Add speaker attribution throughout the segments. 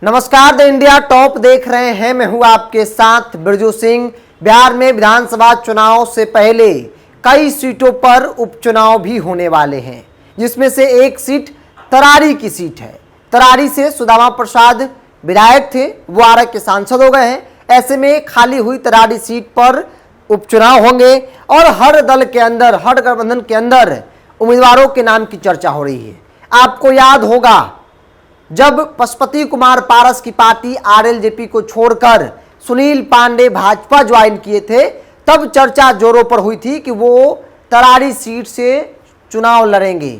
Speaker 1: नमस्कार, the India top देख रहे हैं। मैं हूं आपके साथ बिरजू सिंह। बिहार में विधानसभा चुनाव से पहले कई सीटों पर उपचुनाव भी होने वाले हैं, जिसमें से एक सीट तरारी की सीट है। तरारी से सुदामा प्रसाद विधायक थे, वो आरा के सांसद हो गए हैं। ऐसे में खाली हुई तरारी सीट पर उपचुनाव होंगे और हर दल के अंदर, हर गठबंधन के अंदर उम्मीदवारों के नाम की चर्चा हो रही है। आपको याद होगा, जब पशुपति कुमार पारस की पार्टी आरएलजेपी को छोड़कर सुनील पांडे भाजपा ज्वाइन किए थे, तब चर्चा जोरों पर हुई थी कि वो तरारी सीट से चुनाव लड़ेंगे।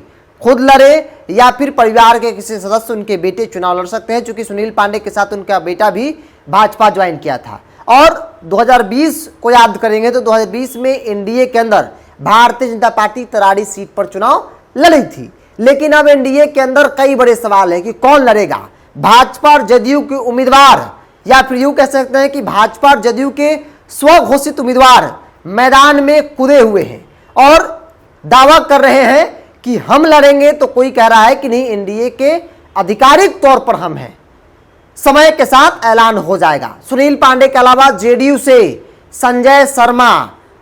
Speaker 1: खुद लड़े या फिर परिवार के किसी सदस्य, उनके बेटे चुनाव लड़ सकते हैं, क्योंकि सुनील पांडे के साथ उनका बेटा भी भाजपा ज्वाइन किया था। और 2020 को याद करेंगे तो 2020 में एनडीए के अंदर भारतीय जनता पार्टी तरारी सीट पर चुनाव लड़ी थी। लेकिन अब एनडीए के अंदर कई बड़े सवाल हैं कि कौन लड़ेगा। भाजपा और जदयू के उम्मीदवार, या फिर यूं कह सकते हैं कि भाजपा और जदयू के स्वघोषित उम्मीदवार मैदान में कूदे हुए हैं और दावा कर रहे हैं कि हम लड़ेंगे, तो कोई कह रहा है कि नहीं, एनडीए के आधिकारिक तौर पर हम हैं। समय के साथ ऐलान हो जाएगा। सुनील पांडे के अलावा जेडीयू से संजय शर्मा,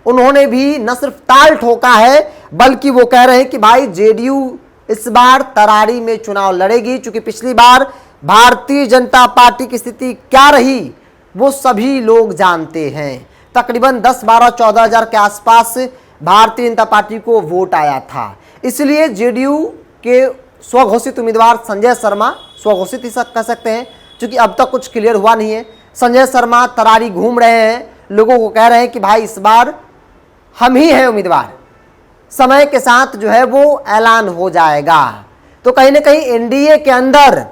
Speaker 1: उन्होंने भी न सिर्फ ताल ठोका है, बल्कि वो कह रहे हैं कि भाई जेडीयू इस बार तरारी में चुनाव लड़ेगी। चूंकि पिछली बार भारतीय जनता पार्टी की स्थिति क्या रही वो सभी लोग जानते हैं। तकरीबन 10, 12, 14 हजार के आसपास भारतीय जनता पार्टी को वोट आया था। इसलिए जेडीयू के स्वघोषित उम्मीदवार संजय शर्मा, स्वघोषित ही कह सकते हैं, क्योंकि अब तक कुछ क्लियर हुआ नहीं है। संजय शर्मा तरारी घूम रहे हैं, लोगों को कह रहे हैं कि भाई इस बार हम ही हैं उम्मीदवार। समय के साथ जो है वो ऐलान हो जाएगा। तो कहीं ना कहीं एनडीए के अंदर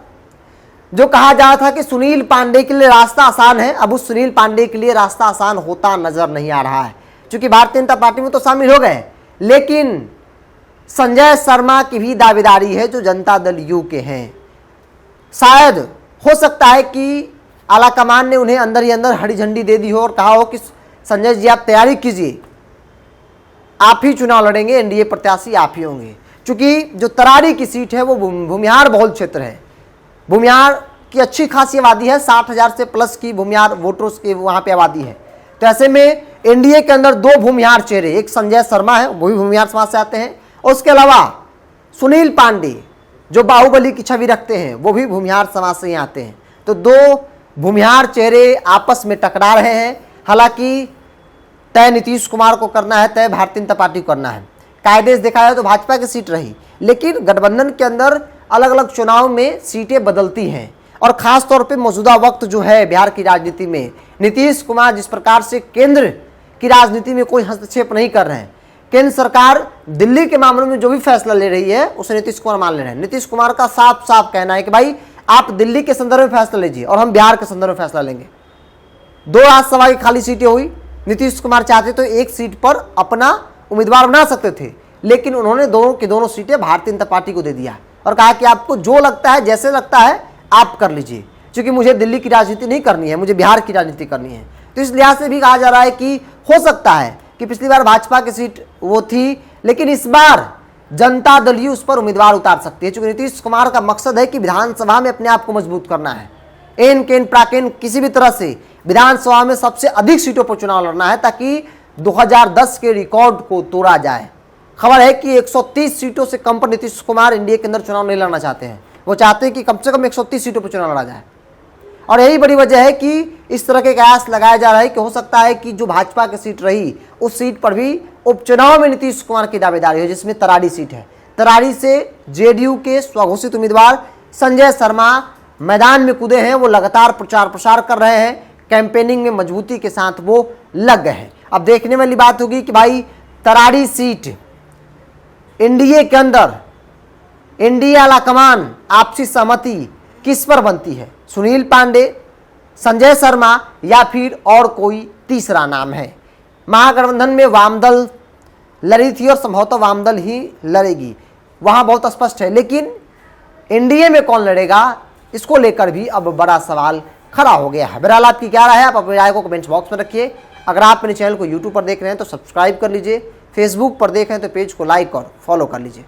Speaker 1: जो कहा जा रहा था कि सुनील पांडे के लिए रास्ता आसान है, अब उस सुनील पांडे के लिए रास्ता आसान होता नजर नहीं आ रहा है, क्योंकि भारतीय जनता पार्टी में तो शामिल हो गए। लेकिन संजय शर्मा की भी दावेदारी है, जो जनता दल यू के हैं। शायद हो सकता है कि आलाकमान ने उन्हें अंदर ही अंदर हरी झंडी दे दी हो और कहा हो कि संजय जी आप तैयारी कीजिए, आप ही चुनाव लड़ेंगे, एनडीए प्रत्याशी आप ही होंगे। क्योंकि जो तरारी की सीट है वो भूमिहार बहुल क्षेत्र है। भूमिहार की अच्छी खासी आबादी है, 60,000 से प्लस की भूमिहार वोटर्स की वहाँ पे आबादी है। तो ऐसे में एनडीए के अंदर दो भूमिहार चेहरे, एक संजय शर्मा है, वो भी भूमिहार समाज से आते हैं, और उसके अलावा सुनील पांडे जो बाहुबली की छवि रखते हैं, वो भी भूमिहार समाज से ही आते हैं। तो दो भूमिहार चेहरे आपस में टकरा रहे हैं। हालांकि तय नीतीश कुमार को करना है, तय भारतीय जनता पार्टी को करना है। कायदे से देखा जाए तो भाजपा की सीट रही, लेकिन गठबंधन के अंदर अलग अलग चुनाव में सीटें बदलती हैं। और खास तौर पे मौजूदा वक्त जो है बिहार की राजनीति में, नीतीश कुमार जिस प्रकार से केंद्र की राजनीति में कोई हस्तक्षेप नहीं कर रहे हैं, केंद्र सरकार दिल्ली के मामले में जो भी फैसला ले रही है उसे नीतीश कुमार मान ले रहे हैं। नीतीश कुमार का साफ साफ कहना है कि भाई आप दिल्ली के संदर्भ में फैसला लीजिए और हम बिहार के संदर्भ में फैसला लेंगे। 2 राज्यसभा की खाली सीटें हुई, नीतीश कुमार चाहते तो एक सीट पर अपना उम्मीदवार बना सकते थे, लेकिन उन्होंने दोनों की दोनों सीटें भारतीय जनता पार्टी को दे दिया और कहा कि आपको जो लगता है, जैसे लगता है आप कर लीजिए, क्योंकि मुझे दिल्ली की राजनीति नहीं करनी है, मुझे बिहार की राजनीति करनी है। तो इस लिहाज से भी कहा जा रहा है कि हो सकता है कि पिछली बार भाजपा की सीट वो थी, लेकिन इस बार जनता दल यू उस पर उम्मीदवार उतार सकती है, क्योंकि नीतीश कुमार का मकसद है कि विधानसभा में अपने आप को मजबूत करना है। एन केन प्राकेन किसी भी तरह से विधानसभा में सबसे अधिक सीटों पर चुनाव लड़ना है, ताकि 2010 के रिकॉर्ड को तोड़ा जाए। खबर है कि 130 सीटों से कम पर नीतीश कुमार इंडिया के अंदर चुनाव नहीं लड़ना चाहते हैं। वो चाहते हैं कि कम से कम 130 सीटों पर चुनाव लड़ा जाए। और यही बड़ी वजह है कि इस तरह के कयास लगाया जा रहा है कि हो सकता है कि जो भाजपा की सीट रही उस सीट पर भी उपचुनाव में नीतीश कुमार की दावेदारी हो, जिसमें तरारी सीट है। तरारी से जेडीयू के स्वघोषित उम्मीदवार संजय शर्मा मैदान में कूदे हैं। वो लगातार प्रचार प्रसार कर रहे हैं, कैंपेनिंग में मजबूती के साथ वो लग गए हैं। अब देखने वाली बात होगी कि भाई तरारी सीट एनडीए के अंदर, एनडीए आलाकमान आपसी सहमति किस पर बनती है, सुनील पांडे, संजय शर्मा या फिर और कोई तीसरा नाम है। महागठबंधन में वामदल लड़ी थी और संभवतः वामदल ही लड़ेगी, वहां बहुत स्पष्ट है। लेकिन एनडीए में कौन लड़ेगा, इसको लेकर भी अब बड़ा सवाल खड़ा हो गया है। बहरहाल आपकी क्या राय है, आप अपनी राय को कमेंट बॉक्स में रखिए। अगर आप मेरे चैनल को यूट्यूब पर देख रहे हैं तो सब्सक्राइब कर लीजिए, फेसबुक पर देख रहे हैं तो पेज को लाइक और फॉलो कर लीजिए।